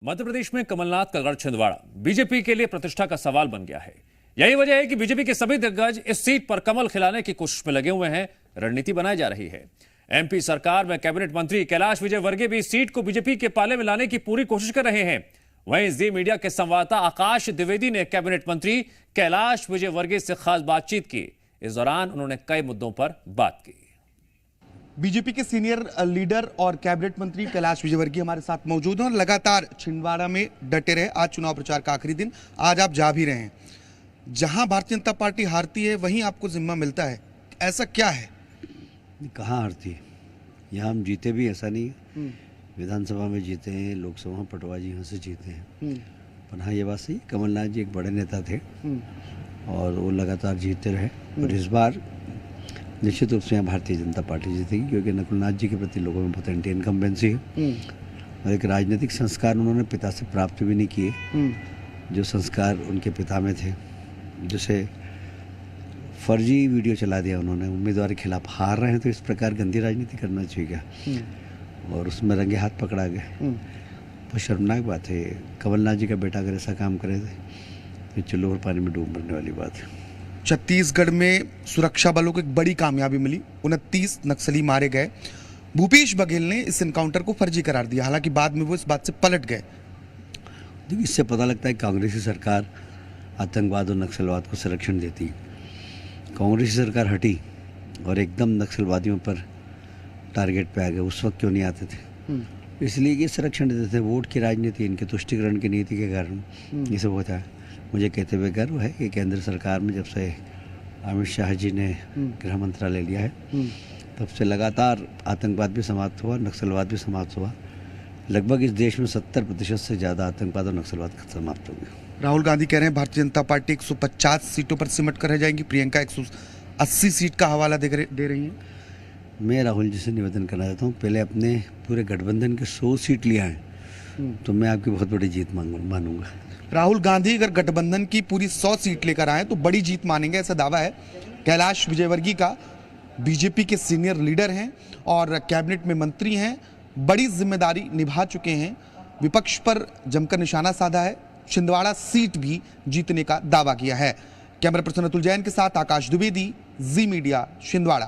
मध्य प्रदेश में कमलनाथ का गढ़ छिंदवाड़ा बीजेपी के लिए प्रतिष्ठा का सवाल बन गया है। यही वजह है कि बीजेपी के सभी दिग्गज इस सीट पर कमल खिलाने की कोशिश में लगे हुए हैं। रणनीति बनाई जा रही है। एमपी सरकार में कैबिनेट मंत्री कैलाश विजयवर्गीय भी इस सीट को बीजेपी के पाले में लाने की पूरी कोशिश कर रहे हैं। वहीं जी मीडिया के संवाददाता आकाश द्विवेदी ने कैबिनेट मंत्री कैलाश विजयवर्गीय से खास बातचीत की। इस दौरान उन्होंने कई मुद्दों पर बात की। बीजेपी के सीनियर लीडर और कैबिनेट मंत्री कैलाश विजयवर्गीय हमारे साथ मौजूद हैं और लगातार छिंदवाड़ा में डटे रहे। आज चुनाव प्रचार का आखिरी दिन, आज आप जा भी रहे हैं। जहां भारतीय जनता पार्टी हारती है वहीं आपको जिम्मा मिलता है, ऐसा क्या है? कहाँ हारती है? यहाँ हम जीते भी, ऐसा नहीं है। विधानसभा में जीते हैं, लोकसभा में पटवा जी यहाँ से जीते हैं। पर हाँ, ये बात सही, कमलनाथ जी एक बड़े नेता थे और वो लगातार जीतते रहे। और इस बार निश्चित रूप से यहाँ भारतीय जनता पार्टी जीतेगी, क्योंकि नकुलनाथ जी के प्रति लोगों में बहुत एंटी इनकम्बेंसी है और एक राजनीतिक संस्कार उन्होंने पिता से प्राप्त भी नहीं किए, जो संस्कार उनके पिता में थे। जैसे फर्जी वीडियो चला दिया उन्होंने, उम्मीदवार के खिलाफ हार रहे हैं तो इस प्रकार गंदी राजनीति करना चाहिए क्या? और उसमें रंगे हाथ पकड़ा गए। बहुत शर्मनाक बात है। कमलनाथ जी का बेटा अगर ऐसा काम करे तो चलो और पानी में डूब मरने वाली बात है। छत्तीसगढ़ में सुरक्षा बलों को एक बड़ी कामयाबी मिली, 29 नक्सली मारे गए। भूपेश बघेल ने इस एनकाउंटर को फर्जी करार दिया, हालांकि बाद में वो इस बात से पलट गए। देखिए, इससे पता लगता है कांग्रेसी सरकार आतंकवाद और नक्सलवाद को संरक्षण देती है। कांग्रेसी सरकार हटी और एकदम नक्सलवादियों पर टारगेट पे आ गए। उस वक्त क्यों नहीं आते थे? इसलिए ये संरक्षण देते थे। वोट की राजनीति, इनके तुष्टिकरण की नीति के कारण ये सब होता है। मुझे कहते हुए गर्व है कि केंद्र सरकार में जब से अमित शाह जी ने गृह मंत्रालय लिया है, तब से लगातार आतंकवाद भी समाप्त हुआ, नक्सलवाद भी समाप्त हुआ। लगभग इस देश में 70% से ज़्यादा आतंकवाद और नक्सलवाद समाप्त हो गया। राहुल गांधी कह रहे हैं भारतीय जनता पार्टी 150 सीटों पर सिमट कर रह जाएंगी। प्रियंका 180 सीट का हवाला दे रही हैं। मैं राहुल जी से निवेदन करना चाहता हूँ, पहले अपने पूरे गठबंधन के 100 सीट लिया है तो मैं आपकी बहुत बड़ी जीत मानूंगा। राहुल गांधी अगर गठबंधन की पूरी 100 सीट लेकर आए तो बड़ी जीत मानेंगे, ऐसा दावा है कैलाश विजयवर्गीय का। बीजेपी के सीनियर लीडर हैं और कैबिनेट में मंत्री हैं, बड़ी जिम्मेदारी निभा चुके हैं, विपक्ष पर जमकर निशाना साधा है, छिंदवाड़ा सीट भी जीतने का दावा किया है। कैमरा पर्सन अतुल जैन के साथ आकाश द्विवेदी, जी मीडिया, छिंदवाड़ा।